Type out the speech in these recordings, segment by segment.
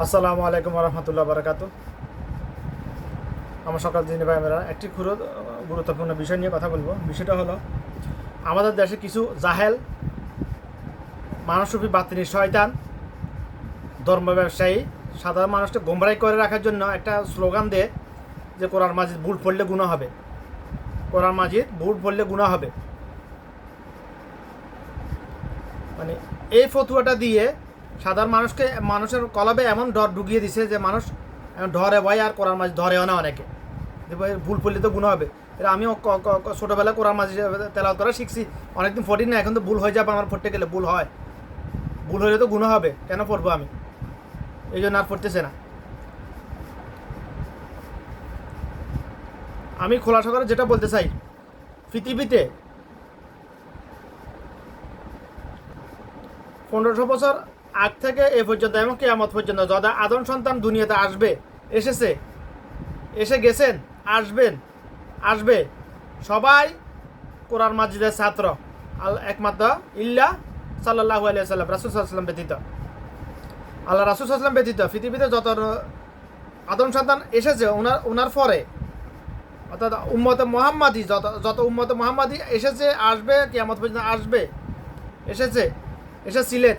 আসসালামু আলাইকুম রহমতুল্লাহ বারাকাত। আমার সকাল দিনে ভাই আমরা একটি গুরুত্বপূর্ণ বিষয় নিয়ে কথা বলবো। বিষয়টা হলো আমাদের দেশে কিছু জাহেল মানসরূপী বাতিনি শয়তান ধর্ম ব্যবসায়ী সাধারণ মানুষকে গোমরাই করে রাখার জন্য একটা স্লোগান দেয় যে কোরআন মাজিদ ভুল পড়লে গুনাহ হবে, কোরআন মাজিদ ভুল পড়লে গুনাহ হবে। মানে এই ফতুয়াটা দিয়ে সাধারণ মানুষের কলবে এমন ডর ঢুকিয়ে দিছে যে মানুষ ধরে ভয় আর কোরআন মাজিদ ধরেও না অনেকে, যে ভুল পড়লে তো গুনাহ হবে। এটা আমিও ছোটোবেলায় কোরআন মাজিদ তেলাওয়াত করা শিখছি, অনেকদিন পড়ি না, এখন তো ভুল হয়ে যাবে, আমার পড়তে গেলে ভুল হয়, ভুল হলে তো গুনাহ হবে, কেন পড়বো আমি, এই জন্য আর পড়তেছে না। আমি খোলাসা করে যেটা বলতে চাই, পৃথিবীতে 1500 বছর আগ থেকে এ পর্যন্ত এবং কিয়ামত পর্যন্ত যত আদম সন্তান দুনিয়াতে এসেছে, এসে গেছেন, আসবে সবাই কোরআন মাজিদের ছাত্র, একমাত্র ইল্লা সাল্লাল্লাহু আলাইহি সাল্লাম, রাসূল সাল্লাল্লাহু আলাইহি সাল্লাম ব্যতীত, আল্লাহ রাসূল সাল্লাল্লাহু আলাইহি সাল্লাম ব্যতীত পৃথিবীতে যত আদম সন্তান এসেছে ওনার পরে, অর্থাৎ উম্মতে মুহাম্মাদি যত উম্মতে মুহাম্মাদি এসেছে, আসবে, কিয়ামত পর্যন্ত আসবে, এসেছিলেন,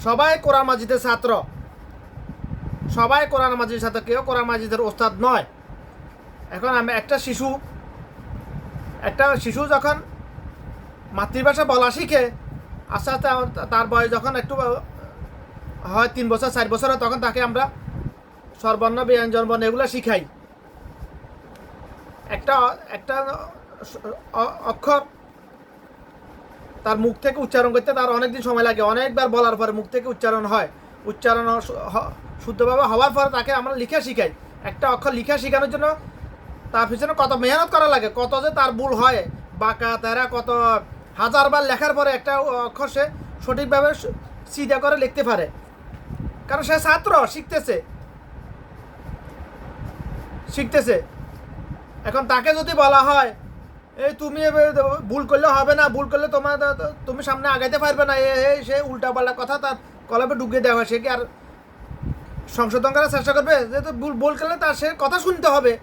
সবাই কোরআন মাজিদের ছাত্র, সবাই কোরআন মাজিদের ছাত্র, কেউ কোরআন মাজিদের ওস্তাদ নয়। এখন আমি একটা শিশু যখন মাতৃভাষা বলা শিখে, আস্তে আস্তে তার বয়স যখন একটু হয় 3 বছর 4 বছর হয়, তখন তাকে আমরা স্বরবর্ণ ব্যঞ্জন বর্ণ এগুলো শিখাই। একটা একটা অক্ষর তার মুখ থেকে উচ্চারণ করতে তার অনেকদিন সময় লাগে, অনেকবার বলার পরে মুখ থেকে উচ্চারণ হয়, উচ্চারণ শুদ্ধভাবে হওয়ার পরে তাকে আমরা লিখা শিখাই। একটা অক্ষর লিখা শেখানোর জন্য তার পিছনে কত মেহনত করা লাগে, কত যে তার ভুল হয়, বাঁকা তেরা, কত হাজারবার লেখার পরে একটা অক্ষর সে সঠিকভাবে সিধা করে লিখতে পারে, কারণ সে ছাত্র, শিখতেছে। এখন তাকে যদি বলা হয় এই তুমি ভুল করলে হবে না, ভুল করলে তুমি সামনে আগাইতে পারবে না, সে উল্টাপাল্টা কথা তার কলমে ঢুকিয়ে দেওয়া হয়, সে কি আর সংশোধন করার চেষ্টা করবে? যেহেতু ভুল করলে তার সে কথা শুনতে হবে,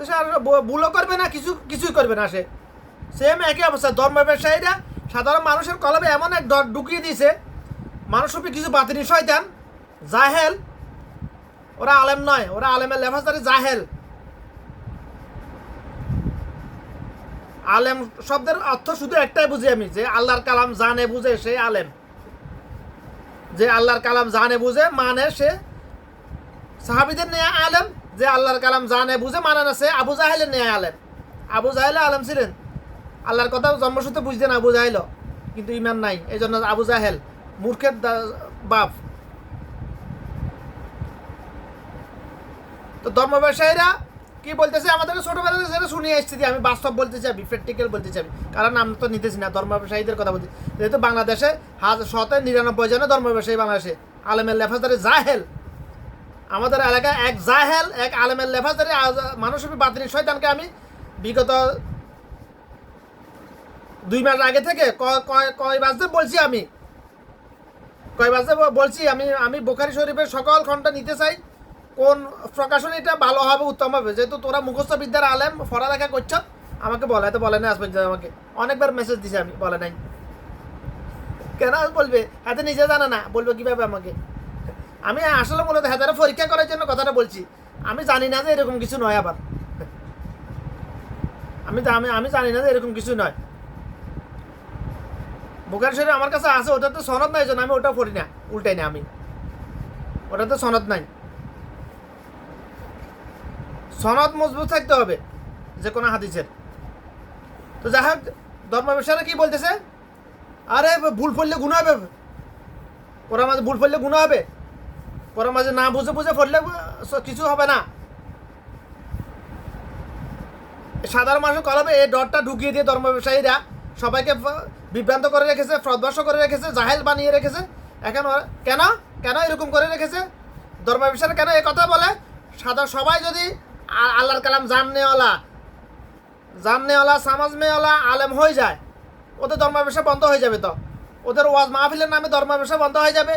সে আর ভুলও করবে না, কিছুই করবে না। সেম একই অবস্থা ধর্ম ব্যবসায়ীরা সাধারণ মানুষের কলমে এমন এক ডর ঢুকিয়ে দিয়েছে, মানুষরূপী কিছু বাতিনি শয়তান জাহেল, ওরা আলেম নয়, ওরা আলেমের লেফাজদারি জাহেল। আলেম শব্দের অর্থ শুধু একটাই বুঝি আমি, যে আল্লাহর কালাম জানে বুঝে সে আলেম, যে আল্লাহর কালাম জানে বুঝে মানে সে সাহাবীদের নিয়ে আলেম, যে আল্লাহর কালাম জানে বুঝে মানে না সে আবু জাহেলের নিয়ে আলেম। আবু জাহেল আলেম ছিলেন, আল্লাহর কথা জন্মসূত্রে বুঝতেন আবু জাহেল, কিন্তু ইমান নাই, এই জন্য আবু জাহেল মূর্খের বাপ। তো ধর্ম ব্যবসায়ীরা কি বলতেছে আমাদেরকে ছোটবেলা থেকে শুনিয়ে এসেছি, আমি বাস্তব বলতে চাই, প্র্যাকটিক্যাল বলতে চাই, কারণ নাম তো নিতেছি না, ধর্ম ব্যবসায়ীদের কথা বলছি। যেহেতু বাংলাদেশে 99 জনের ধর্ম ব্যবসায়ী বাংলাদেশে, আলেমের লেফাজদারি জাহেল। আমাদের এলাকায় এক জাহেল, এক আলেমের লেফাজদারি মানুষের বাতিনি শয়তানকে আমি বিগত 2 মাস আগে থেকে কয় বাজতে বলছি, আমি বুখারী শরীফের সকল খণ্ড নিতে চাই, কোন প্রকাশনী এটা ভালো হবে, উত্তম হবে, যেহেতু তোরা মুখস্থ বিদ্যার আলেম, পড়ালেখা করছ, আমাকে বলে, তো বলে নাই আজ পর্যন্ত, আমাকে অনেকবার মেসেজ দিছে, আমি বলে নাই, কেন বলবে? হাতে নিজে জানে না, বলবে কিভাবে আমাকে? আমি আসলে মূলত হাতে পরীক্ষা করার জন্য কথাটা বলছি, আমি জানি না যে এরকম কিছু নয়, আবার আমি জানি না যে এরকম কিছু নয়। বুখারী শরীফ আমার কাছে আছে, ওটা তো সনদ নাই, জন্য আমি ওটা পড়ি না, উল্টাই না, আমি ওটা তো সনদ নাই। সনদ মজবুত থাকতে হবে যে কোনো হাদিসের। তো যাই হোক, ধর্ম ব্যবসায়ীরা কি বলতেছে, আরে ভুল পড়লে গুনাহ হবে, কোরআন মাঝে ভুল পড়লে গুনাহ হবে, কোরআন মাঝে না বুঝে পড়লে কিছু হবে না। সাধারণ মানুষের কলমে এই ডরটা ঢুকিয়ে দিয়ে ধর্ম ব্যবসায়ীরা সবাইকে বিভ্রান্ত করে রেখেছে, ফ্রদবশ করে রেখেছে, জাহেল বানিয়ে রেখেছে। এখন কেন এরকম করে রেখেছে? ধর্ম ব্যবসায়ীরা কেন এই কথা বলে? সবাই যদি আল্লাহর কালাম জাননেওয়ালা সমাজ মেওয়ালা আলেম হয়ে যায়, ওদের ধর্ম ব্যবসা বন্ধ হয়ে যাবে, তো ওদের ওয়াজ মাহফিলের নামে ধর্ম ব্যবসা বন্ধ হয়ে যাবে,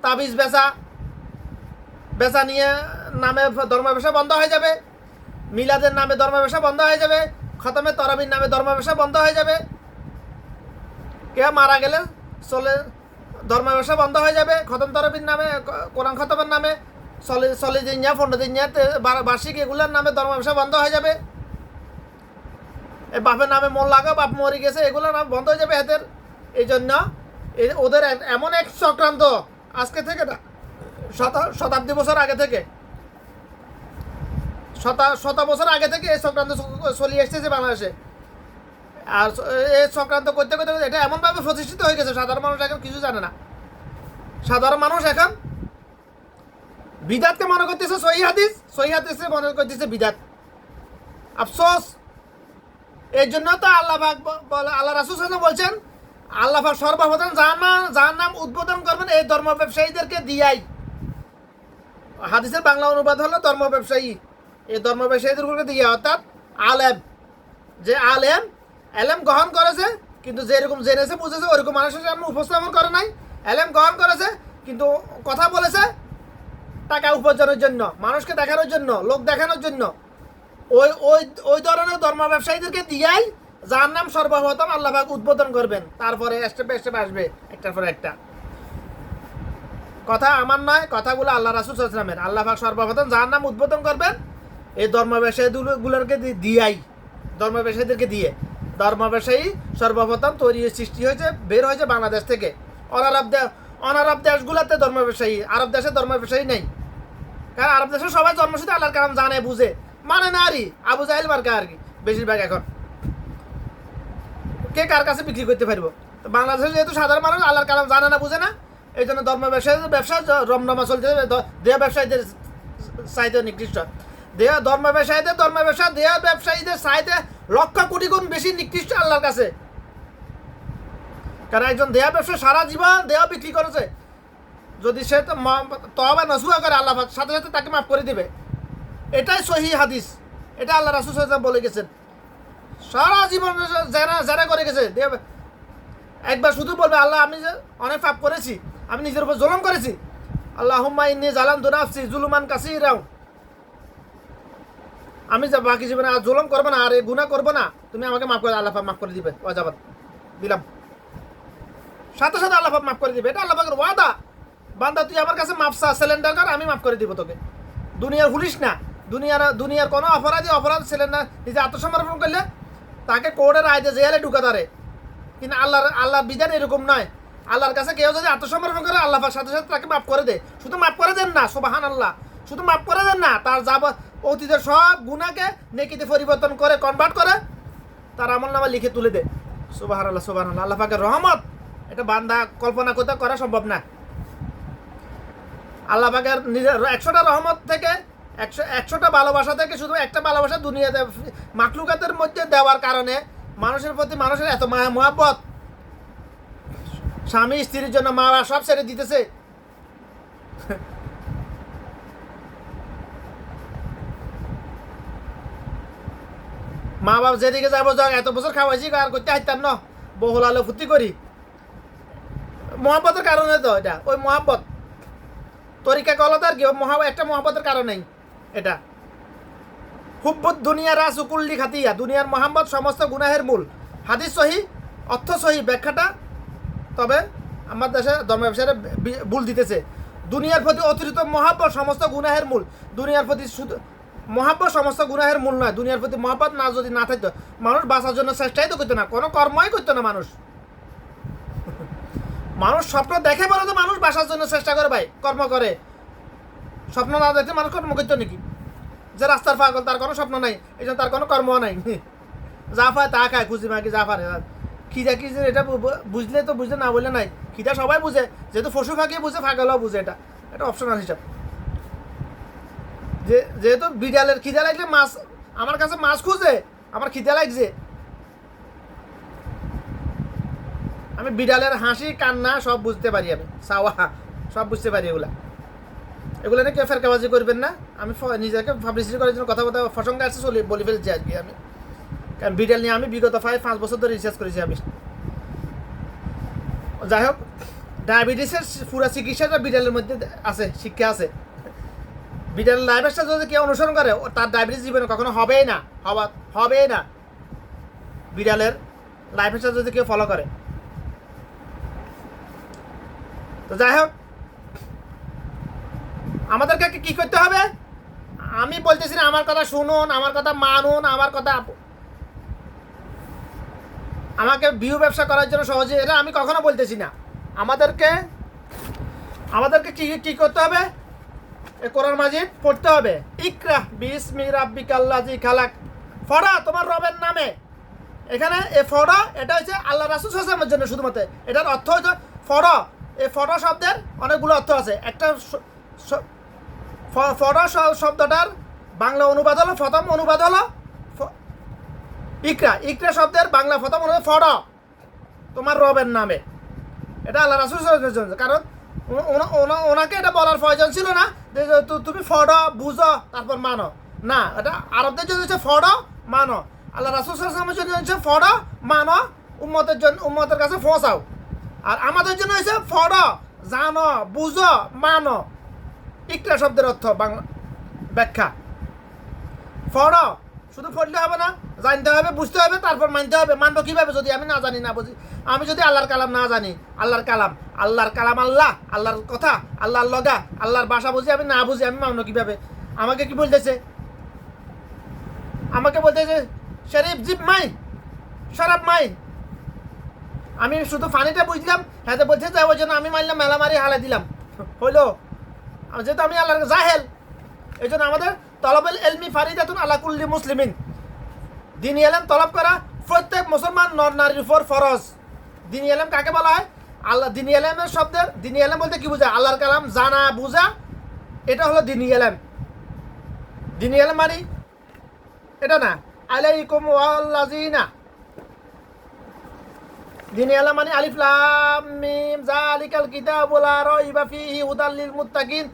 তাবিজ বেচা, বেচা নিয়ে নামে ধর্ম ব্যবসা বন্ধ হয়ে যাবে, মিলাদের নামে ধর্ম ব্যবসা বন্ধ হয়ে যাবে, খতমে তরাবির নামে ধর্ম ব্যবসা বন্ধ হয়ে যাবে, কে মারা গেলে চলে ধর্ম ব্যবসা বন্ধ হয়ে যাবে, খতম তরাবির নামে, কোরআন খতমের নামে, চল্লিশ দিনিয়া 15 দিনিয়া বার্ষিক এগুলোর নামে ধর্ম ব্যবসা বন্ধ হয়ে যাবে। এই বাপের নামে মন লাগা, বাপ মরে গেছে, এগুলোর নাম বন্ধ হয়ে যাবে এদের। এই জন্য ওদের এমন এক চক্রান্ত আজকে থেকে না, শতাব্দী বছর আগে থেকে, শত বছর আগে থেকে এই চক্রান্ত চলিয়ে এসেছে বাংলাদেশে। আর এই চক্রান্ত করতে করতে এটা এমনভাবে প্রতিষ্ঠিত হয়ে গেছে, সাধারণ মানুষ এখন কিছু জানে না। সাধারণ মানুষ এখন বিদাতকে মনে করতেছে সহিহ হাদিসে মনে করতেছে বিদাত। আফসোস, এই জন্য তো আল্লাহ রাসূল সাল্লাল্লাহু বলছেন, আল্লাহ পাক সর্বপ্রথম জাহান্নাম উদ্বোধন করবেন এই ধর্ম ব্যবসায়ীদেরকে দিয়াই। হাদিসের বাংলা অনুবাদ হলো ধর্ম ব্যবসায়ী। এই ধর্ম ব্যবসায়ীদেরকে দিয়ে, অর্থাৎ আলেম, যে এলেম গ্রহণ করেছে কিন্তু যেরকম জেনেছে বুঝেছে ওইরকম মানুষের সামনে উপস্থাপন করে নাই। এলেম গ্রহণ করেছে কিন্তু কথা বলেছে টাকা উপার্জনের জন্য, মানুষকে দেখানোর জন্য, লোক দেখানোর জন্য। ওই ধরনের ধর্ম ব্যবসায়ীদেরকে দিয়াই জাহান্নাম সর্বপ্রথম আল্লাহ পাক উদ্বোধন করবেন, তারপরে স্টেপে স্টেপে আসবে একটার পর একটা। কথা আমার নয়, কথাগুলো আল্লাহ রাসূল সাল্লাল্লাহু আলাইহি ওয়াসাল্লামের। আল্লাহ পাক সর্বপ্রথম জাহান্নাম উদ্বোধন করবেন এই ধর্ম ব্যবসায়ীগুলোকে দিয়াই, ধর্ম ব্যবসায়ীদেরকে দিয়ে। ধর্ম ব্যবসায়ী সর্বপ্রথম তৈরি সৃষ্টি হয়েছে, বের হয়েছে বাংলাদেশ থেকে। অনারব দেশগুলোতে ধর্ম ব্যবসায়ী, আরব দেশে ধর্ম ব্যবসায়ী নেই। কারণ আরব দেশে সবাই জন্মসূত্রে আল্লাহর কালাম জানে বুঝে, মানে না আরই আবু জাহেল মার্কা আর কি বেশিরভাগ। এখন কে কার কাছে বিক্রি করতে পারবো? তো বাংলাদেশে যেহেতু সাধারণ মানুষ আল্লাহর কালাম জানে না বুঝে না, এই জন্য ধর্ম ব্যবসা রমরমা চলছে। দেহ ব্যবসায়ীদের চাইতে নিকৃষ্ট, ধর্ম ব্যবসায়ীদের চাইতে লক্ষ কোটি গুণ বেশি নিকৃষ্ট আল্লাহর কাছে। কারণ একজন দেহ ব্যবসা সারা জীবন দেহ বিক্রি করেছে, যদি সে তওবা নসুহা করে আল্লাহ সাথে সাথে তাকে মাফ করে দিবে। এটাই সহিহ হাদিস, এটা আল্লাহ রাসূল সাল্লাল্লাহু আলাইহি ওয়াসাল্লাম বলে গেছেন। সারা জীবন যারা করে গেছে, একবার শুধু বলবে আল্লাহ আমি যে অনেক পাপ করেছি, আমি নিজের উপর জুলুম করেছি, আল্লাহুম্মা ইন্নী যালামতু নাফসি যুলুমান কাসীরা, আমি যে বাকি জীবনে আর জুলুম করবো না, আর গুনাহ করবো না, তুমি আমাকে মাফ করে, আল্লাহ পাক মাফ করে দিবে। ওয়াজাবাত দিলাম, সাথে সাথে আল্লাহ পাক মাফ করে দিবে। এটা আল্লাহ পাকের ওয়াদা। বান্দা তুই আমার কাছে মাফ সিলিন্ডার কর, আমি মাফ করে দিব তোকে। দুনিয়ার হুলিস না, দুনিয়ার কোনো অপরাধ সিলিন্ডার নিজে আত্মসমর্পণ করলে তাকে কোর্টের রায় দিয়ে জেলে ঢুকা ধরে। কিন্তু আল্লাহর বিধান এরকম নয়। আল্লাহর কাছে কেউ যদি আত্মসমর্পণ করে আল্লাহ পাক সাথে সাথে তাকে মাফ করে দেয়। শুধু মাফ করে দেন না, সুবহানাল্লাহ, শুধু মাফ করে দেন না, তার অতীতের সব গুনাহকে নেকিতে পরিবর্তন করে, কনভার্ট করে তার আমলনামা লিখে তুলে দেয়। সুবহানাল্লাহ, সুবহানাল্লাহ। আল্লাহ পাকের রহমত, এটা বান্দা কল্পনা করতে করা সম্ভব না। আল্লাহ পাকের 100টা রহমত থেকে 100টা ভালোবাসা থেকে শুধু একটা ভালোবাসা দুনিয়াতে মাখলুকাতের মধ্যে দেওয়ার কারণে মানুষের প্রতি মানুষের এত মায়া মহব্বত। স্বামী স্ত্রীর জন্য মা বাবা সব ছেড়ে দিতেছে। মা বাবা যেদিকে যাবো যাক, এত বছর খাওয়াইছি আর করতে হাইতাম না, বহুল আলো ফুর্তি করি। মহব্বতের কারণে তো এটা, ওই মহব্বত তরিকা গলতার কি একটা মহব্বতের কারণেই এটা। হুব্বুদ দুনিয়া রাসুকুল্লি খাতিয়া, দুনিয়ার মহব্বত সমস্ত গুনাহের মূল। হাদিস সহি, অর্থ সহি ব্যাখ্যাটা, তবে আমার দেশে ধর্ম ব্যবসায়ীরা ভুল দিতেছে। দুনিয়ার প্রতি অতিরিক্ত মহব্বত সমস্ত গুনাহের মূল। দুনিয়ার প্রতি শুধু মহব্বত সমস্ত গুনাহের মূল নয়। দুনিয়ার প্রতি মহব্বত না যদি না থাকতো, মানুষ বাঁচার জন্য চেষ্টাই তো করতো না, কোনো কর্মই করতো না। মানুষ স্বপ্ন দেখে বলে তো মানুষ বাঁচার জন্য চেষ্টা করে, ভাই কর্ম করে। স্বপ্ন না দেখতে মানুষ কর্ম করতো নাকি? যে রাস্তার পাগল, তার কোনো স্বপ্ন নাই, এই জন্য তার কোনো কর্ম নাই। যা পায় তা খায়, খুঁজি মাকি যা পারে। খিদা কি এটা বুঝলে তো বুঝলে, না বললে নাই। খিদা সবাই বুঝে, যেহেতু পশু ফাঁকি বুঝে, ফাঁকালেও বুঝে। এটা অপশনাল হিসাব। যেহেতু বিড়ালের খিদা লাগলে মাছ আমার কাছে মাছ খুঁজে, আমার খিদা লাগছে, আমি বিড়ালের হাসি কান্না সব বুঝতে পারি, আমি চাওয়া সব বুঝতে পারি। এগুলো নিয়ে কেউ ফেরকাবাজি করবেন না। আমি নিজেকে পাবলিসিটি করার জন্য কথা প্রসঙ্গে আসছে বলে ফেলছি আজকে আমি। কারণ বিড়াল নিয়ে আমি বিগত 5 বছর ধরে রিসার্চ করেছি আমি। যাই হোক, ডায়াবেটিসের পুরো চিকিৎসাটা বিড়ালের মধ্যে আছে, শিক্ষা আছে। বিড়ালের লাইফস্টাইল যদি কেউ অনুসরণ করে তার ডায়াবেটিস জীবনে কখনো হবেই না, হবেই না। বিড়ালের লাইফস্টাইল যদি কেউ ফলো করে। তো যাই হোক, আমাদেরকে কি করতে হবে? আমি বলতেছি না আমার কথা শুনুন, আমার কথা মানুন, আমার কথা আমাকে ভিউ ব্যবসা করার জন্য সহজে, এটা আমি কখনো বলতেছি না। আমাদেরকে কি করতে হবে? কোরআন মাজিদ পড়তে হবে। ইকরা বিসমি রাব্বিকাল্লাযী খালাক, পড়া তোমার রবের নামে। এখানে এ ফড়া এটা হচ্ছে আল্লাহ রাসূল সাল্লাল্লাহু আলাইহি ওয়াসাল্লামের জন্য শুধুমাত্র। এটার অর্থ হচ্ছে ফড়া। এই ফড়া শব্দের অনেকগুলো অর্থ আছে। একটা ফড়া শব্দটার বাংলা অনুবাদ হলো, প্রথম অনুবাদ হলো ইকরা। ইকরা শব্দের বাংলা প্রথম অনুবাদ ফড়া তোমার রবের নামে। এটা আল্লাহ রাসূল সাল্লাল্লাহু আলাইহি ওয়াসাল্লাম, কারণ ওনাকে এটা বলার প্রয়োজন ছিল না যে তুমি ফড়া বুঝো তারপর মানো, না। এটা আরবদের জন্য হচ্ছে ফড়া মানো। আল্লাহ রাসূল সাল্লাল্লাহু আলাইহি ওয়াসাল্লামের জন্য হচ্ছে ফড়া মানো, উম্মতের কাছে পৌঁছাও। আর আমাদের জন্য হচ্ছে ফড়া জানো বুঝো মানো। ইকরা শব্দের অর্থ বাংলা ব্যাখ্যা। ফড়া শুধু পড়লে হবে না, জানতে হবে, বুঝতে হবে, তারপর মানতে হবে। মানবো কিভাবে যদি আমি না জানি, না বুঝি? আমি যদি আল্লাহর কালাম না জানি, আল্লাহর কালাম আল্লাহর কথা, আল্লাহর লগা, আল্লাহর ভাষা বুঝি আমি না বুঝি, আমি মানবো কিভাবে? আমাকে কি বলতেছে? আমাকে বলতেছে শরীফ জিপ মাই, শরাব মাই। আমি শুধু ফানিটা বুঝলাম, হ্যাঁ বলছে যে ওই জন্য আমি মারলাম, মেলা মারি হালাই দিলাম, হইলো। যেহেতু আমি আল্লাহর জাহেল, এই জন্য আমাদের তলবুল ইলমি ফারিদাতুন আলা কুল্লি মুসলিমিন, দ্বীনি ইলম তলব করা প্রত্যেক মুসলমান নর নারীর উপর ফরজ। দ্বীনি ইলম কাকে বলা হয়? আল্লাহ দ্বীনি ইলমের শব্দের দ্বীনি ইলম বলতে কি বোঝায়? আল্লাহর কালাম জানা বুঝা, এটা হলো দ্বীনি ইলম। দ্বীনি ইলম মানে এটা না, আলাইকুম ওয়াল্লাযিনা। দ্বীনি ইলম মানে আলিফ লাম মিম যালিকাল কিতাবু লা রাইবা ফীহি হুদাল লিল মুত্তাকিন।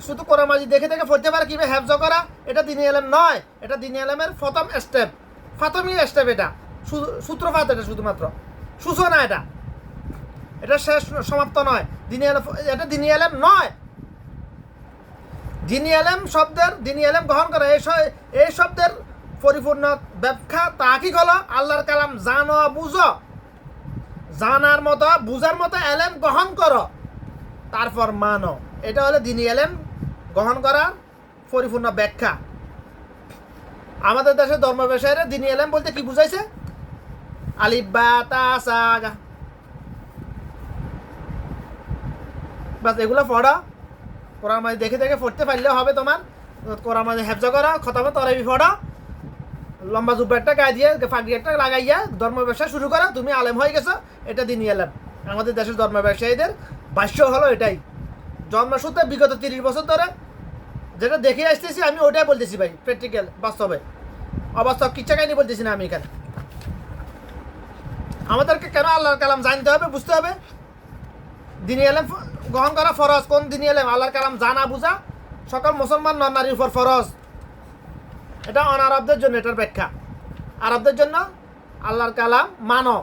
শুধু কোরআন মাজিদ দেখে পড়তে পারে, কিভাবে হেফজ করা, এটা দ্বীনি ইলম নয়। এটা দ্বীনি ইলমের প্রথম স্টেপ, প্রাথমিক স্টেপ। এটা সূত্রপাত, এটা শুধুমাত্র সূচনা। এটা শেষ সমাপ্ত নয়। দ্বীনি ইলম এটা দ্বীনি ইলম নয়। দ্বীনি ইলম শব্দের দ্বীনি ইলম গ্রহণ করা, এই শব্দের পরিপূর্ণ ব্যাখ্যা তাহকিক হলো আল্লাহর কালাম জানো বুঝো, জানার মতো বুঝার মতো ইলম গ্রহণ করো, তারপর মানো। এটা হলো দ্বীনি ইলম গ্রহণ করার পরিপূর্ণ ব্যাখ্যা। আমাদের দেশের ধর্ম ব্যবসায়ীরা দ্বীনি ইলম বলতে কি বুঝাইছে? আলিফ বা তা সা গা, বাস এগুলো পড়া। কোরআন মাজিদ দেখে পড়তে পারলেও হবে তোমার। কোরআন মাজিদ হেফজ করা, খতমে তরাবি পড়া, লম্বা জুব্বা একটা গায়ে দিয়ে ফাঁকি একটা লাগাইয়া ধর্ম ব্যবসা শুরু করা, তুমি আলেম হয়ে গেছো। এটা দ্বীনি ইলম। আমাদের দেশের ধর্ম ব্যবসায়ীদের ভাষ্য হলো এটাই। জন্মসূত্রে বিগত 30 বছর ধরে যেটা দেখে আসতেছি আমি, ওটাই বলতেছি ভাই, প্র্যাকটিক্যাল, বাস্তবে। অবাস্তব কিচ্ছা কাহিনী বলতেছি না আমি এখানে। আমাদেরকে কেন আল্লাহর কালাম জানতে হবে, বুঝতে হবে? দ্বীনি ইলম গ্রহণ করা ফরজ। কোন দ্বীনি ইলম? আল্লাহর কালাম জানা বুঝা সকল মুসলমান নর নারীর উপর ফরজ। এটা অনারবদের জন্য এটার ব্যাখ্যা। আরবদের জন্য আল্লাহর কালাম মানো,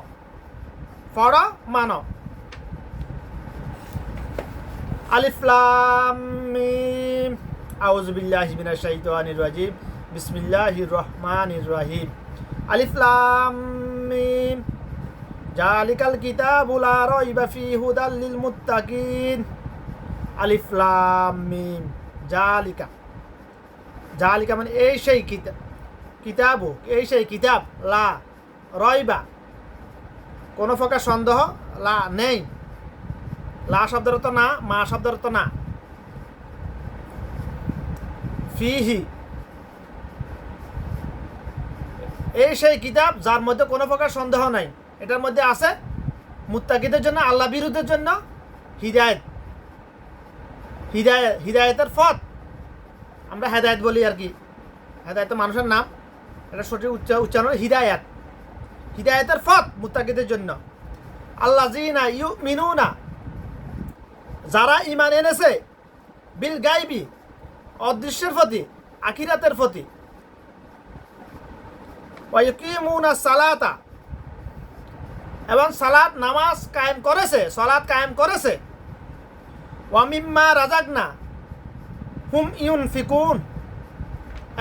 পড়ো, মানো। আলিফ লাম মিম আউযু বিল্লাহি মিনাশ শাইতানির রাজিম বিসমিল্লাহির রহমানির রহিম। আলিফ লাম মিম যালিকাল কিতাবু লা রাইবা ফীহি হুদাল লিল মুত্তাকিন। আলিফ লাম মিম জালিকা, জালিকা মানে এই সেই কিতাবু, এই সেই কিতাব, লা রাইবা কোনো প্রকার সন্দেহ লা নেই। লা শব্দের অর্থ না, মা শব্দের অর্থ না। ফিহি এই সেই কিতাব যার মধ্যে কোনো প্রকার সন্দেহ নাই। এটার মধ্যে আছে মুত্তাকিদের জন্য, আল্লাহ বিরুদ্ধের জন্য হিদায়াত। হিদায়াতের পথ আমরা হেদায়েত বলি আর কি। হেদায়েত তো মানুষের নাম, এটা সঠিক উচ্চারণ হিদায়াত। হিদায়াতের পথ মুত্তাকিদের জন্য। আল্লাযিনা ইউমিনুনা যারা ঈমান এনেছে, বিল গায়বি অদৃশ্যের প্রতি, আখিরাতের প্রতি, ওয়া ইউকিমুনাস সালাতা এবং সালাত নামাজ কায়েম করেছে, সালাত কায়েম করেছে, ওয়া মিম্মা রাযাকনা হুম ইউনফিকুন,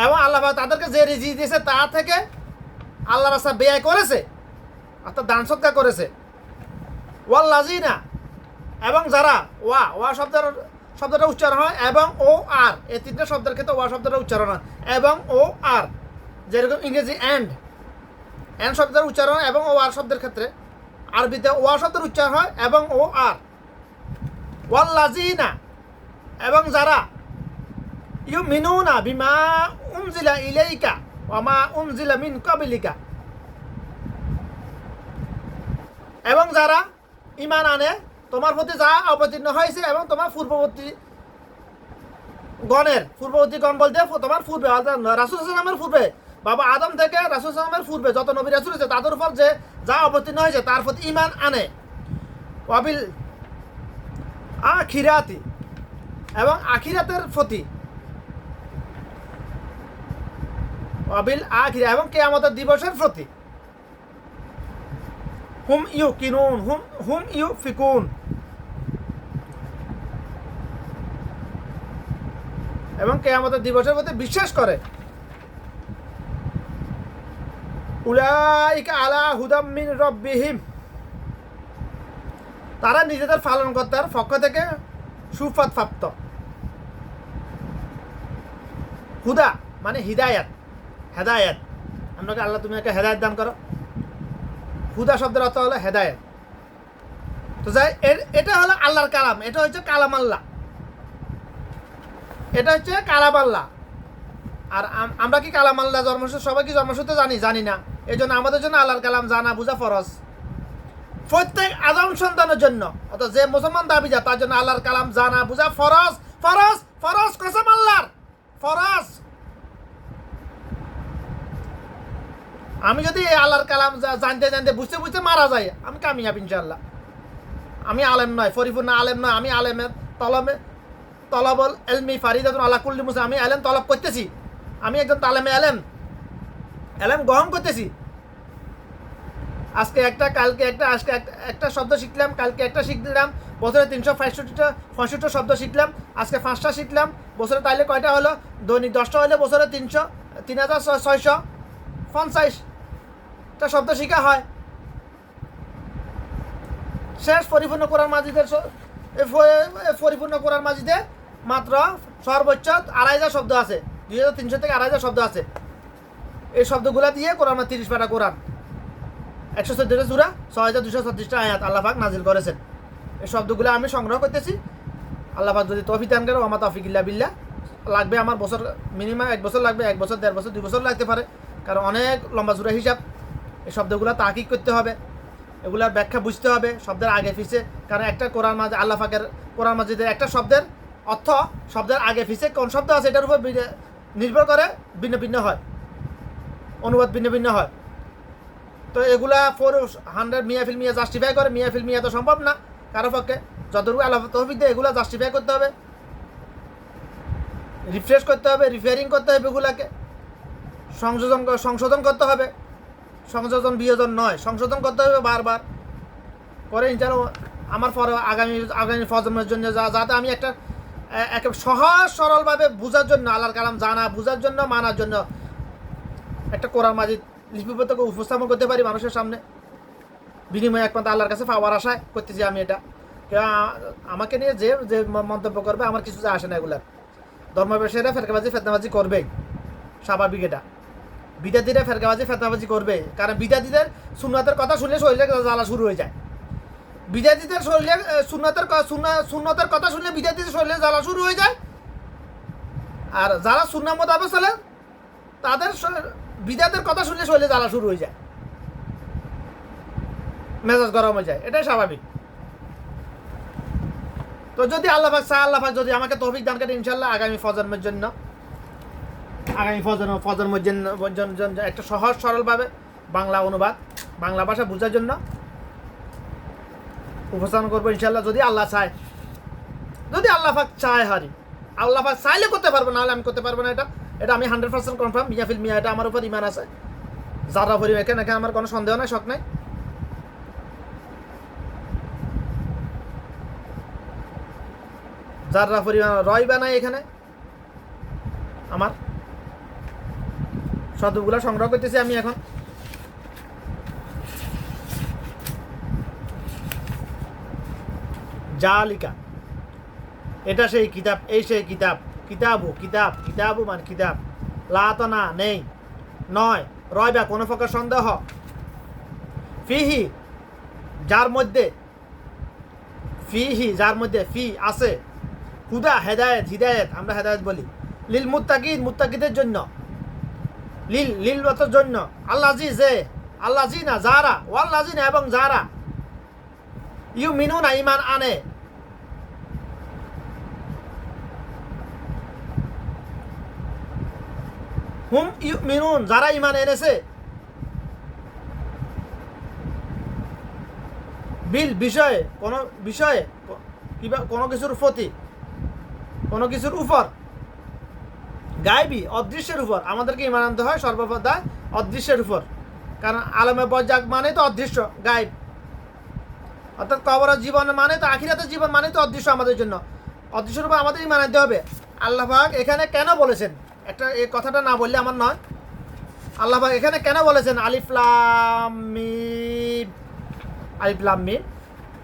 এবং আল্লাহ পাক তাদেরকে যে রিজিক দিয়েছে তা থেকে আল্লাহ রাস্তা ব্যয় করেছে, অর্থাৎ দান সদকা করেছে। ওয়াল্লাযিনা, এবং যারা, ওয়া শব্দটা উচ্চারণ হয় এবং ও আর, এই তিনটা শব্দের ক্ষেত্রে ওয়া শব্দটা উচ্চারণ হয় এবং ও আর, যেরকম ইংরেজি অ্যান্ড শব্দের উচ্চারণ হয় এবং ও আর শব্দের ক্ষেত্রে, আরবিতে ওয়া শব্দের উচ্চারণ হয় এবং ও আর। ওয়াল্লাযিনা, এবং যারা ইউমিনুনা বিমা উনজিলা ইলাইকা ওয়া মা উনজিলা মিন ক্বাবলিকা, এবং যারা ঈমান আনে তোমার প্রতি যা অবতীর্ণ হয়েছে এবং তোমার পূর্ববর্তী গণ বলতে তোমার পূর্বে রাসূল সাল্লাল্লাহু পূর্বে, বাবা আদম থেকে রাসূল সাল্লাল্লাহু পূর্বে যত নবী রাসূল আছে তাদের উপর যে যা অবতীর্ণ হয়েছে তার প্রতি ঈমান আনে। ওয়াবিল আখিরাতি, এবং আখিরাতের প্রতি, ওয়াবিল আখিরা, এবং কিয়ামতের দিবসের প্রতি। হুম ইউকিনুন, হুম ইউফিকুন, এবং কিয়ামতের দিবসের প্রতি বিশ্বাস করে। উলাইকা আলা হুদাম মিন রাব্বিহিম, তারা নিজেদের পালনকর্তার পক্ষ থেকে সুফাত প্রাপ্ত। হুদা মানে হিদায়াত, হেদায়াত, আপনাকে আল্লাহ তুমি একটা হেদায়ত দান করো। হুদা শব্দের অর্থ হলো হেদায়ত। তো যাই, এটা হলো আল্লাহর কালাম, এটা হচ্ছে কালাম আল্লাহ, এটা হচ্ছে কালাম আল্লাহ। আর আমরা কি কালাম আল্লাহ সবাই কি জন্মসূত্রে জানি না। এই জন্য আমাদের জন্য আল্লাহর কালাম জানা বুঝা ফরজ, প্রত্যেক আদম সন্তানের জন্য, অর্থাৎ যে মুসলমান দাবি যা তার জন্য আল্লাহর কালাম জানা বুঝা ফরজ। ফরজ ফরজ কসম আল্লাহর, ফরজ। আমি যদি আল্লাহর কালাম জানতে বুঝতে বুঝতে মারা যাই, আমি কামিয়াব ইনশাআল্লাহ। আমি আলেম নয়, পরিপূর্ণ আলেম নয়, আমি আলেমের তলবল এলমি ফারিদাতুন আলা কুল্লি মুসলিম, আমি আলেম তলব করতেছি, আমি একজন তালেমে আলেম গ্রহণ করতেছি। আজকে একটা, কালকে একটা, আজকে একটা শব্দ শিখলাম, কালকে একটা শিখলাম, বছরে 365 শব্দ শিখলাম, আজকে 5টা শিখলাম, বছরে তাইলে কয়টা হলো? দৈনিক 10টা হলে বছরে 3650টা শব্দ শিখা হয়। শেষ পরিপূর্ণ কোরআন মাজিদে মাত্র সর্বোচ্চ 2500 শব্দ আছে, 2300 থেকে 2500 শব্দ আছে। এই শব্দগুলা দিয়ে কোরআন 30 পারা কোরআন, 114টা সূরা, 6236টা আয়াত আল্লাহ পাক নাজিল করেছেন। এই শব্দগুলো আমি সংগ্রহ করতেছি। আল্লাহ পাক যদি তৌফিক দান করে, ওয়া মা তাওফিক ইল্লা বিল্লাহ। লাগবে আমার বছর, মিনিমাম 1 বছর লাগবে, 1 বছর, 1.5 বছর, 2 বছর লাগতে পারে, কারণ অনেক লম্বা জোড়া হিসাব। এই শব্দগুলো তাহকিক করতে হবে, এগুলার ব্যাখ্যা বুঝতে হবে শব্দের আগে পিছে, কারণ একটা কোরআন মাজিদ, আল্লাহ পাকের কোরআন মাজিদের একটা শব্দের অর্থ শব্দের আগে পিছে কোন শব্দ আছে এটার উপর নির্ভর করে ভিন্ন ভিন্ন হয়, অনুবাদ ভিন্ন ভিন্ন হয়। তো এগুলা 400 মিয়া জাস্টিফাই করে, মিয়া তো সম্ভব না কারো পক্ষে। যতটুকু আল্লাহ তৌফিক দেয় এগুলা জাস্টিফাই করতে হবে, রিফ্রেশ করতে হবে, রিপেয়ারিং করতে হবে, এগুলাকে সংশোধন করতে হবে। সংযোজন বিয়োজন নয়, সংশোধন করতে হবে বারবার করে। ইনশাআল্লাহ আমার পরে আগামী প্রজন্মের জন্য যাতে আমি একটা সহজ সরলভাবে বোঝার জন্য, আল্লাহর কালাম জানা বুঝার জন্য, মানার জন্য একটা কোরআন মাজিদ লিপিবদ্ধ উপস্থাপন করতে পারি মানুষের সামনে, বিনিময়ে একমাত্র আল্লাহর কাছে পাওয়ার আশায় করতেছি আমি এটা। আমাকে নিয়ে যে মন্তব্য করবে আমার কিছু আসে না, এগুলার ধর্মব্যবসায়ীরা ফেতনাবাজি করবেই, স্বাভাবিক এটা। বিদ্যার্থীরা ফেতনাবাজি করবে, কারণ বিদ্যার্থীদের সুন্নাতের কথা শুনলে শরীরে জ্বালা শুরু হয়ে যায়। বিদ্যার্থীদের শরীরে সুন্নতের কথা শুনলে বিদ্যার্থীদের শরীরে জ্বালা শুরু হয়ে যায়। আর যারা সুন্নাহ মোতাবেক চলে তাদের বিদ্যার্থীর কথা শুনলে শরীরে জ্বালা শুরু হয়ে যায়, মেজাজ গরম হয়ে যায়, এটাই স্বাভাবিক। তো যদি আল্লাহ পাক যদি আমাকে তৌফিক দান করে, ইনশাআল্লাহ আগামী প্রজন্মের জন্য একটা সহজ সরলভাবে বাংলা অনুবাদ, বাংলা ভাষা বোঝার জন্য উপস্থাপন করবো ইনশাআল্লাহ, যদি আল্লাহ চায়। যদি আল্লাহ পাক চায়, আল্লাহ পাক চাইলে করতে পারবো, নাহলে আমি করতে পারবো না। এটা আমি 100% কনফার্ম। মিয়া এটা আমার উপর ইমান আছে, যারা পরিমাণ এখানে আমার কোনো সন্দেহ নাই, শখ নাই। যারা পরিমাণ রয় বা নাই এখানে, আমার শব্দগুলো সংগ্রহ করতেছি আমি এখন। জালিকা, এটা সেই কিতাব, এই সেই কিতাব। কিতাবু মানে কিতাব। লা তো না, নেই, নয়, রয়বা কোনো প্রকার সন্দেহ, ফিহি যার মধ্যে, ফি আছে, হুদা হিদায়েত আমরা হেদায়েত বলি, লিল মুত্তাকিদের জন্য, লিল জন্য, আল্লাজি না যারা, ওয়াল্লাজি না এবং যারা, ইউমিনুনা ঈমান আনে, হুম ইউমিনুন যারা ঈমান এনেছে, বিল বিষয়ে কিংবা কোনো কিছুর প্রতি, কোনো কিছুর উপর, গায়বী অদৃশ্যের উপর আমাদেরকে ঈমান আনতে হয় সর্বদা অদৃশ্যের উপর। কারণ আলমে বরজাক মানে তো অদৃশ্য, গায়েব। অর্থাৎ কবরের জীবন মানে তো, আখিরাতের জীবন মানে তো অদৃশ্য আমাদের জন্য। অদৃশ্যের উপর আমাদের ঈমান আনতে হবে। আল্লাহ পাক এখানে কেন বলেছেন, একটা এই কথাটা না বললে আমার নয়। আল্লাহ পাক এখানে কেন বলেছেন আলিফ লাম মিম,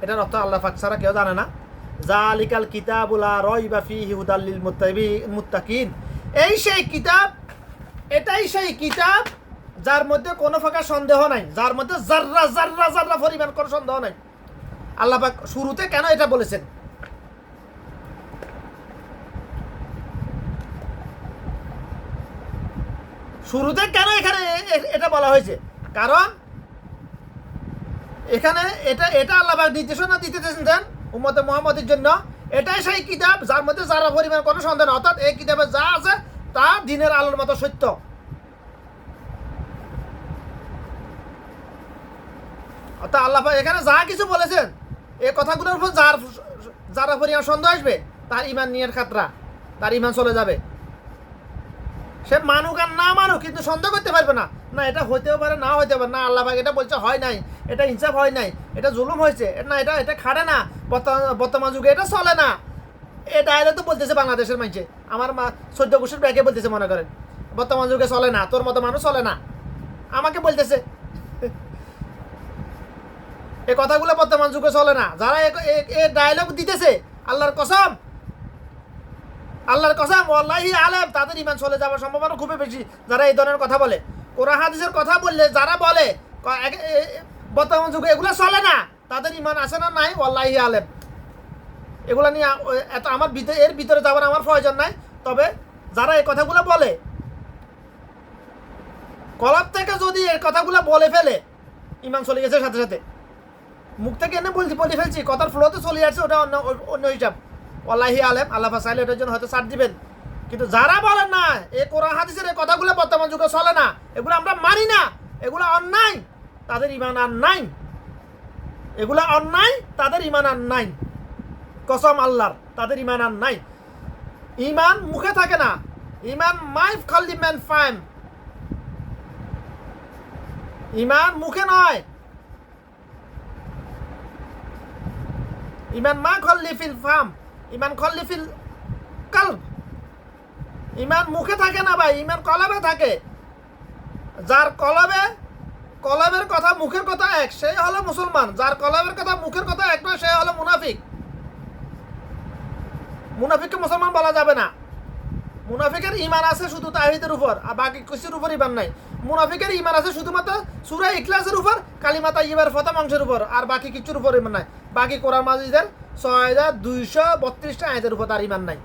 এটার অর্থ আল্লাহ পাক ছাড়া কেউ জানে না। জালিকাল কিতাবুল লা রাইবা ফীহি হুদাল লিল মুত্তাকিন, এই সেই কিতাব, এটাই সেই কিতাব যার মধ্যে কোনো প্রকার সন্দেহ নাই, যার মধ্যে জাররা পরিমাণ কোনো সন্দেহ নাই। আল্লাহ পাক শুরুতে কেন এটা বলেছেন? শুরুতে কেন এখানে এটা বলা হয়েছে? কারণ এখানে এটা আল্লাহ পাক নির্দেশনা দিতে দেন উম্মতে মুহাম্মদের জন্য, এটাই সেই কিতাব যার মধ্যে যারা পরিমাণ কোনো সন্দেহ নেই। অর্থাৎ এই কিতাবে যা আছে তা দিনের আলোর মতো সত্য। অর্থাৎ আল্লাহ পাক এখানে যা কিছু বলেছেন, এই কথাগুলোর উপর যারা পরিমাণ সন্দেহ আসবে তার ঈমান নিয়ে খাতরা, তার ঈমান চলে যাবে। সে মানুক আর না মানুক, কিন্তু সন্দেহ করতে পারবে না, না এটা হইতেও পারে, না হইতে পারে না। আল্লাহ পাক এটা বলছে হয় নাই, এটা ইনসাফ হয় নাই, এটা জুলুম হয়েছে, না এটা খাটে না, বর্তমান যুগে এটা চলে না। এ ডায়লগ তো বলতেছে বাংলাদেশের মানুষে, আমার 14 গোষ্ঠীর ব্যাগে বলতেছে, মনে করেন বর্তমান যুগে চলে না, তোর মতো মানুষ চলে না, আমাকে বলতেছে এই কথাগুলো বর্তমান যুগে চলে না। যারা এ ডায়লগ দিতেছে, আল্লাহর কসম ওয়াল্লাহি আলেম, তাদের ঈমান চলে যাওয়ার সম্ভাবনা খুবই বেশি। যারা এই ধরনের কথা বলে, কোরআন হাদিসের কথা বললে যারা বলে বর্তমান যুগে এগুলো চলে না, তাদের ঈমান আছে না নাই ওয়াল্লাহি আলেম। এগুলো নিয়ে এত আমার এর ভিতরে যাওয়ার আমার প্রয়োজন নাই। তবে যারা এই কথাগুলো বলে, কলব থেকে যদি এই কথাগুলো বলে ফেলে, ঈমান চলে গেছে সাথে সাথে। মুখ থেকে এনে বলে ফেলছি, কথার ফ্লোতে চলে আসছে, ওটা অন্য হিসাব। ওয়াল্লাহি আলেম, আল্লাহ চাইলে এটার জন্য হয়তো ছাড় দিবেন। কিন্তু যারা বলেন না এই কোরআন হাদিসের এই কথাগুলো বর্তমান যুগে চলে না, এগুলো আমরা মানি না, এগুলো অন্যায়, তাদের ঈমান আর নাই। এগুলো অন্যায়, তাদের ঈমান আর নাই। কসম আল্লাহর, তাদের ঈমান আর নাই। ঈমান মুখে থাকে না, ঈমান মাইফ খালি ম্যান ফাইম, ঈমান মুখে নয়। ঈমান মা খল্লি ফিল ফাম, ঈমান খল্লি ফিল কলব। ঈমান মুখে থাকে না ভাই, ঈমান কলবে থাকে। যার কলবের কথা মুখের কথা এক, সে হলো মুসলমান। যার কলবের কথা মুখের কথা এক নয়, সে হলো মুনাফিক। মুনাফিককে মুসলমান বলা যাবে না। মুনাফিকের ঈমান আছে শুধু তাওহীদের উপর, আর বাকি কিছুর উপর ঈমান নাই। মুনাফিকের ঈমান আছে শুধুমাত্র সূরা ইখলাসের উপর, কালিমা তাইয়্যিবার প্রথম অংশের উপর, আর বাকি কিছুর উপর ঈমান নাই। বাকি কোরআন মাজিদের 6232টা আয়াতের উপর তার ঈমান নাই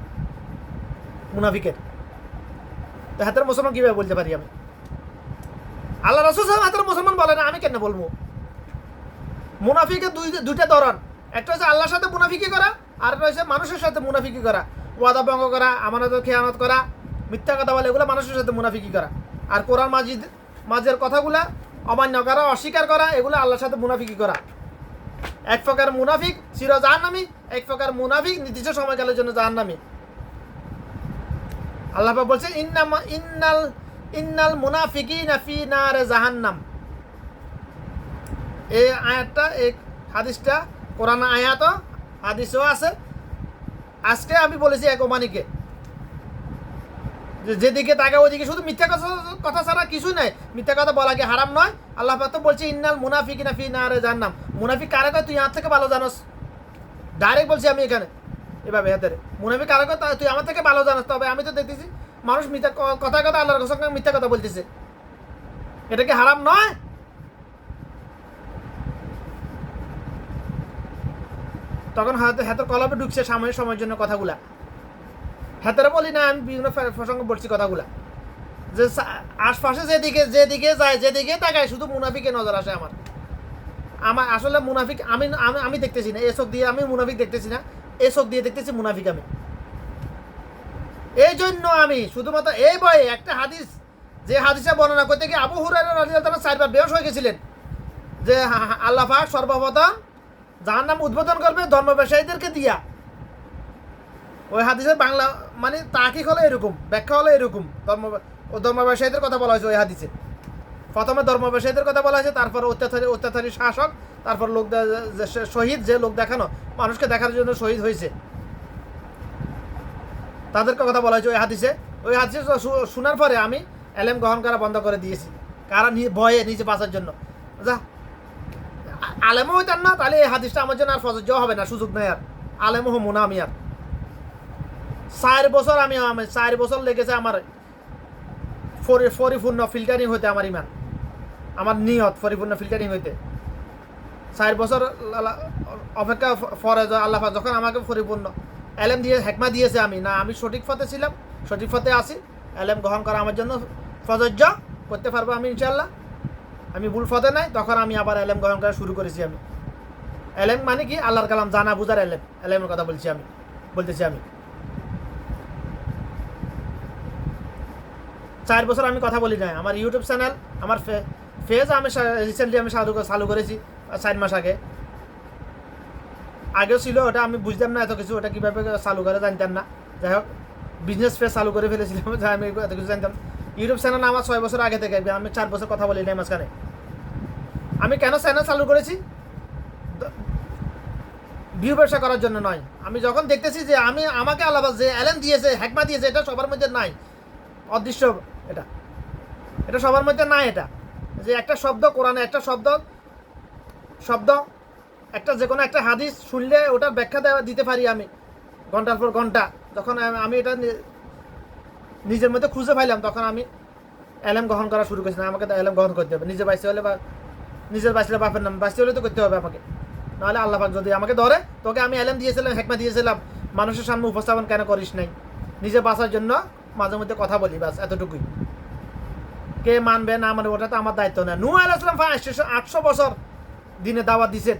মুনাফিকের। তো হাতের মুসলমান কিভাবে বলতে পারি আমি? আল্লাহ রাসূল সাল্লাল্লাহু আলাইহি ওয়াসাল্লাম হাতের মুসলমান বলে না, আমি কেন বলবো? মুনাফিকের দুইটা ধরন, একটা হচ্ছে আল্লাহর সাথে মুনাফিকি করা, আর একটা হচ্ছে মানুষের সাথে মুনাফিকি করা। ওয়াদা ভঙ্গ করা, আমানতের খেয়ানত করা, মিথ্যা কথা বলে, এগুলো মানুষের সাথে মুনাফিকি করা। আর কোরআন মাজিদের কথাগুলা অমান্য করা, অস্বীকার করা, এগুলো আল্লাহর সাথে মুনাফিকি করা। এক প্রকার মুনাফিক চির জাহান্নামী, এক প্রকার মুনাফিক নির্দিষ্ট সময়কালের জন্য জাহান্নামী। আল্লাহ পাক বলছে ইন্নাল মুনাফিকিনা ফি নারে জাহান্নাম। এই আয়াতটা, এই হাদিসটা কোরআন আয়াত, হাদিসও আছে। আজকে আমি বলেছি এক ওমানিকে, যেদিকে তাকে ওইদিকে শুধু মিথ্যা কথা ছাড়া কিছুই নাই। মিথ্যা কথা বলা কি হারাম নয়? আল্লাহ পাক তো বলছে ইন্নাল মুনাফিকিনা ফি নারে জাহান্নাম। মুনাফিক কারা কয় তুই আমার থেকে ভালো জানোস, ডাইরেক্ট বলছি আমি এখানে এভাবে হাতের। মুনাফিক কারা কয় তুই আমার থেকে ভালো জানোস। তবে আমি তো দেখতেছি মানুষ মিথ্যা কথা আল্লাহর সঙ্গে মিথ্যা কথা বলতেছে, এটা কি হারাম নয়? তখন হাতের কলবে ঢুকছে সাময়িক সময়ের জন্য কথাগুলা। হাতের বলি না, আমি বিভিন্ন প্রসঙ্গে বলছি কথাগুলা, যে আশপাশে যেদিকে যায় যেদিকে তাকায় শুধু মুনাফিকে নজর আসে। আমার আসলে মুনাফিক আমি আমি দেখতেছি না, এ চোখ দিয়ে আমি মুনাফিক দেখতেছি না, এ চোখ দিয়ে দেখতেছি মুনাফিক আমি। এই জন্য আমি শুধুমাত্র এই বয়ে একটা হাদিস, যে হাদিসে বর্ণনা করতে গিয়ে আবু হুরায়রা রাদিয়াল্লাহু তাআলা 4 বার বেহুশ হয়ে গেছিলেন, যে আল্লাহ পাক সর্বপ্রথম জাহান্নাম উদ্বোধন করবে ধর্ম ব্যবসায়ীদেরকে দিয়া। ওই হাদিসের বাংলা মানে তাকিক হলো এরকম, ব্যাখ্যা হলো এরকম, ধর্ম ব্যবসায়ীদের কথা বলা হয়েছে ওই হাদিসে। প্রথমে ধর্ম ব্যবসায়ীদের কথা বলা হয়েছে, তারপর অত্যাচারী শাসক, তারপর লোক শহীদ, যে লোক দেখানো মানুষকে দেখার জন্য শহীদ হয়েছে, তাদেরকে কথা বলা হয়েছে ওই হাদিসে। ওই হাদিসে শোনার পরে আমি এলেম গ্রহণ করা বন্ধ করে দিয়েছি, কারণ ভয়ে নিজে বাঁচার জন্য। যা আলেমও হইতাম না, তাহলে এই হাদিসটা আমার জন্য আর প্রযোজ্য হবে না, সুযোগ নেই আর। আলেমও হবো না আমি আর। 4 বছর 4 বছর লেগেছে আমার পরিপূর্ণ ফিল্টারিং হইতে, আমার ইমান, আমার নিয়ত পরিপূর্ণ ফিল্টারিং হইতে 4 বছর অপেক্ষা পরে আল্লাহ যখন আমাকে পরিপূর্ণ এলেম দিয়ে হেকমা দিয়েছে, আমি সঠিক পথে ছিলাম, সঠিক পথে আছি, এলেম গ্রহণ করা আমার জন্য প্রযোজ্য, করতে পারবো আমি ইনশাল্লাহ, আমি ভুল পথে নাই, তখন আমি আবার এলেম গ্রহণ করা শুরু করেছি। আমি এলেম মানে কি? আল্লাহর কালাম জানা বুঝার এলেমের কথা বলতেছি আমি। 4 বছর আমি কথা বলি নাই। আমার ইউটিউব চ্যানেল, আমার ফেজ আমি রিসেন্টলি চালু করেছি 4 মাস আগেও ছিল, ওটা আমি বুঝতাম না এত কিছু, ওটা কীভাবে চালু করে জানতাম না। যাই হোক, বিজনেস পেজ চালু করে ফেলেছিলাম, যা আমি এত কিছু জানতাম। ইউটিউব চ্যানেল আমার 6 বছর আগে থেকে, আমি 4 বছর কথা বলি নাই মাঝখানে। আমি কেন চ্যানেল চালু করেছি? ভিউ ব্যবসা করার জন্য নয়। আমি যখন দেখতেছি যে আমাকে আল্লাহ যে এলেম দিয়েছে, হেকমা দিয়েছে, এটা সবার মধ্যে নাই, অদৃশ্য, এটা সবার মধ্যে নাই। এটা যে একটা শব্দ কোরআনে, একটা শব্দ একটা যে কোনো একটা হাদিস শুনলে ওটার ব্যাখ্যা দিতে পারি আমি ঘন্টার পর ঘন্টা। যখন আমি এটা নিজের মধ্যে খুঁজে পাইলাম, তখন আমি এলেম গ্রহণ করা শুরু করেছি। না, আমাকে তো এলেম গ্রহণ করতে হবে, নিজে বাঁচতে হলে, বা নিজের বাঁচলে বাপের নাম, বাঁচতে হলে তো করতে হবে আমাকে, নাহলে আল্লাহ পাক যদি আমাকে ধরে, তোকে আমি এলেম দিয়েছিলাম, হেকমা দিয়েছিলাম, মানুষের সামনে উপস্থাপন কেন করিস নাই? নিজে বাঁচার জন্য মাঝে মধ্যে কথা বলি, বাস এতটুকুই। কে মানবে না মানে ওটা তো আমার দায়িত্ব না। নূহ আলাইহিস সালাম 800 বছর দিনে দাওয়াত দিছেন,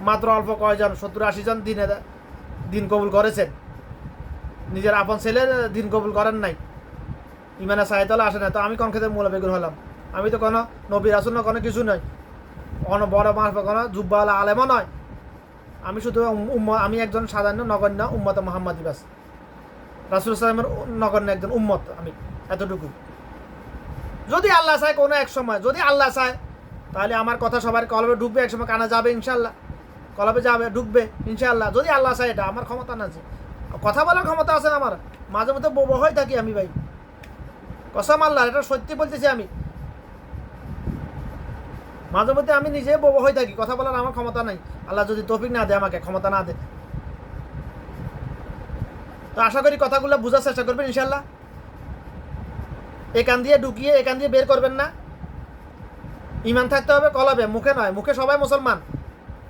মাত্র অল্প কয়জন, 70-80 জন দিন কবুল করেছেন। নিজের আপন ছেলের দিন কবুল করেন নাই, ইমানে সাহেদলা আসে না। তো আমি কোন ক্ষেত্রে মূল বেগুন হলাম? আমি তো কোনো নবী রাসূল না, কোনো কিছু নয়, কোনো বড় মানুষ, কোনো জুব্বাওয়ালা আলেমও নয়। আমি শুধু আমি একজন সাধারণ নগণ্য উম্মত মুহাম্মাদি, বাস রাসূল সাল্লামের নগণ্য একজন উম্মত আমি, এতটুকুই। যদি আল্লাহ চায় কোনো এক সময়, যদি আল্লাহ চায়, তাহলে আমার কথা সবার কলবে ঢুকবে, এক সময় কানে যাবে ইনশাল্লাহ, কলবে যাবে, ঢুকবে ইনশাল্লাহ, যদি আল্লাহ চায়। এটা আমার ক্ষমতা না, যে কথা বলার ক্ষমতা আছে আমার, মাঝে মধ্যে বোবা হয়ে থাকি আমি ভাই, কসম আল্লাহ, এটা সত্যি বলতেছি আমি। মাঝে মধ্যে আমি নিজে বোবা হয়ে থাকি, কথা বলার আমার ক্ষমতা নাই, আল্লাহ যদি তৌফিক না দেয়, আমাকে ক্ষমতা না দেয়। তো আশা করি কথাগুলো বোঝার চেষ্টা করবেন ইনশাল্লাহ। এখান দিয়ে ঢুকিয়ে এখান দিয়ে বের করবেন না। ইমান থাকতে হবে কলবে, মুখে নয়। মুখে সবাই মুসলমান,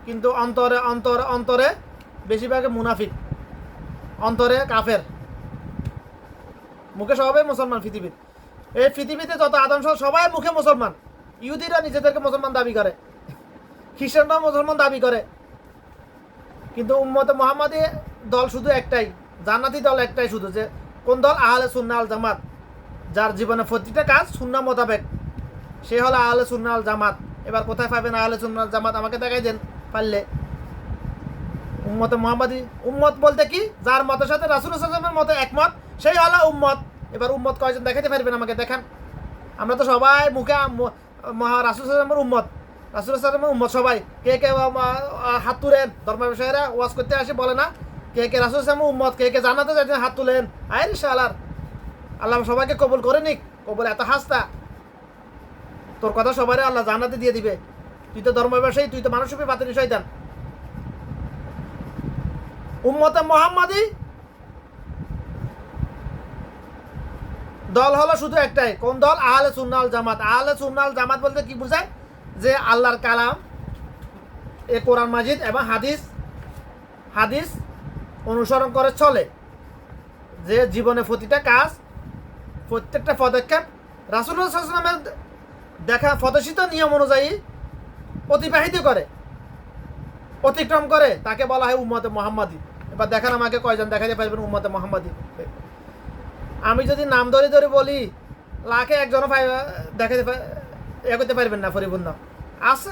কিন্তু অন্তরে অন্তরে অন্তরে বেশিরভাগে মুনাফিক, অন্তরে কাফের। মুখে সবাই মুসলমান পৃথিবীর, এই পৃথিবীতে যত আদম সবাই মুখে মুসলমান। ইহুদিরা নিজেদেরকে মুসলমান দাবি করে, খ্রিস্টানরাও মুসলমান দাবি করে, কিন্তু উম্মতে মুহাম্মাদি দল শুধু একটাই, জান্নাতি দল একটাই শুধু। যে কোন দল? আহলে সুন্নাহ আল জামাত, যার জীবনে প্রতিটা কাজ সুন্নাহ মোতাবেক, সে হলো আহলে সুন্নাহ আল জামাত। এবার কোথায় পাবেন আহলে সুন্নাহ আল জামাত? আমাকে দেখাই দেন পারলে। উম্মতে মুহাম্মাদি, উম্মত বলতে কি? যার মতের সাথে রাসূল সাল্লাল্লাহু আলাইহি ওয়াসাল্লামের মতে একমত, সেই হলো উম্মত। এবার উম্মত কয়জন দেখাতে পারবেন? আমাকে দেখান। আমরা তো সবাই মুখে রাসূল সাল্লাল্লাহু আলাইহি ওয়াসাল্লামের উম্মত, রাসূল সাল্লাল্লাহু আলাইহি ওয়াসাল্লামের উম্মত সবাই। কে কে হাত তুলেন? ধর্ম ব্যবসায়ীরা ওয়াজ করতে আসে, বলে না কে কে রাসূল সাল্লাল্লাহু উম্মত, কে কে জান্নাতে যাচ্ছেন হাত তুলেন। আরে শালার, আল্লাহ সবাইকে কবুল করে নিক। কবুল এত হাসতা, তোর কথা সবাই আল্লাহ জান্নাতে দিয়ে দিবে। তুই তো ধর্ম ব্যবসায়ী, তুই তো মানুষরূপী বাতিল শয়তান। উম্মতে মুহাম্মাদি দল হলো শুধু একটাই। কোন দল? আহলে সুন্নাহ ওয়াল জামাত। আহলে সুন্নাহ ওয়াল জামাত বলতে কি বোঝায়? যে আল্লাহর কালাম, এ কোরআন মাজিদ এবং হাদিস অনুসরণ করে চলে, যে জীবনে প্রতিটা কাজ, প্রত্যেকটা পদক্ষেপ রাসূলুল্লাহ সাল্লাল্লাহু আলাইহি ওয়াসাল্লামের দেখা প্রদর্শিত নিয়ম অনুযায়ী অতিবাহিত করে, অতিক্রম করে, তাকে বলা হয় উম্মতে মুহাম্মাদি। এবার দেখেন আমাকে কয়জন দেখাতে পারবেন উম্মতে মুহাম্মাদি? আমি যদি নাম ধরে ধরে বলি, লাখে একজনও দেখাতে করতে পারবেন না পরিপূর্ণ। আছে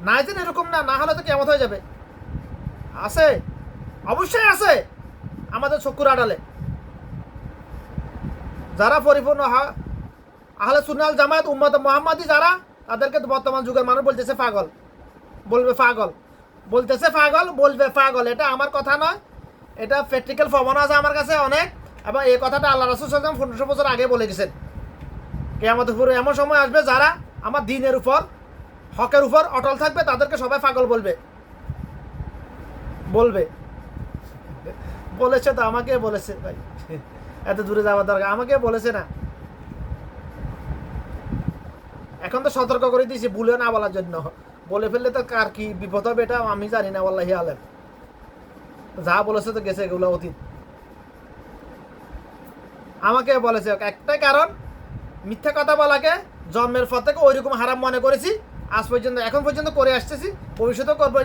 নাই যেন এরকম না, না হলে তো কেমন হয়ে যাবে। আছে, অবশ্যই আছে আমাদের চক্ষুর আড়ালে। যারা পরিপূর্ণ আহলে সুন্নাহ ওয়াল জামাত উম্মতে মুহাম্মাদি যারা, তাদেরকে বর্তমান যুগের মানুষ বলতেছে পাগল, বলবে পাগল, বলতেছে পাগল, বলবে পাগল। এটা আমার কথা নয়, এটা প্র্যাকটিক্যাল প্রমাণ আছে আমার কাছে অনেক। এবং এই কথাটা আল্লাহ রাসূল সাল্লাল্লাহু আলাইহি ওয়াসাল্লাম 1500 বছর আগে বলে গেছেন। কিয়ামতের উপরে এমন সময় আসবে যারা আমার দ্বীনের উপর, হকের উপর অটল থাকবে, তাদেরকে সবাই পাগল বলবে। বলেছে তো, আমাকে বলেছে ভাই, এত দূরে যাওয়ার দরকার, আমাকে বলেছে না। এখন তো সতর্ক করে দিয়েছি ভুলে না বলার জন্য। বলে ফেললে তো কার কি বিপদ হবে এটা আমি জানি না, ওয়াল্লাহি আলেম। যা বলেছে তো গেছে, এগুলো অতীত। আমাকে বলেছে একটাই কারণ, মিথ্যা কথা বলাকে জন্মের পর থেকে ওইরকম হারাম মনে করেছি, আজ পর্যন্ত, এখন পর্যন্ত করে আসতেছি, ভবিষ্যতেও করবো।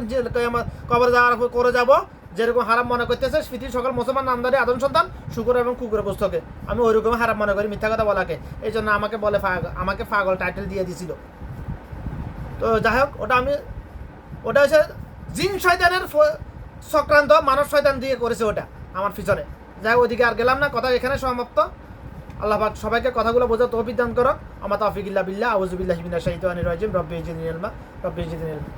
আমার কবর যাওয়ার করে যাব, যেরকম হারাম মনে করতেছে পৃথিবীর সকল মুসলমান নামদারি আদম সন্তান শুকর এবং কুকুরের পুস্তকে, আমি ওইরকম হারাম মনে করি মিথ্যা কথা বলাকে। এই জন্য আমাকে বলে আমাকে পাগল টাইটেল দিয়ে দিছিল। তো যাই হোক, ওটা হচ্ছে জিন শয়তানের চক্রান্ত, মানব শয়তান দিয়ে করেছে ওটা আমার পিছনে। যাই হোক, ওইদিকে আর গেলাম না, কথা এখানে সমাপ্ত। আল্লাহ পাক সবাইকে কথাগুলো বোঝা তৌফিক দান করো। আমা তাওফিক ইল্লা বিল্লাহ, আউযু বিল্লাহি মিনাশ শাইতানির রাজিম। রব্বি জিদনি ইলমা, রব্বি জিদনি ইলমা।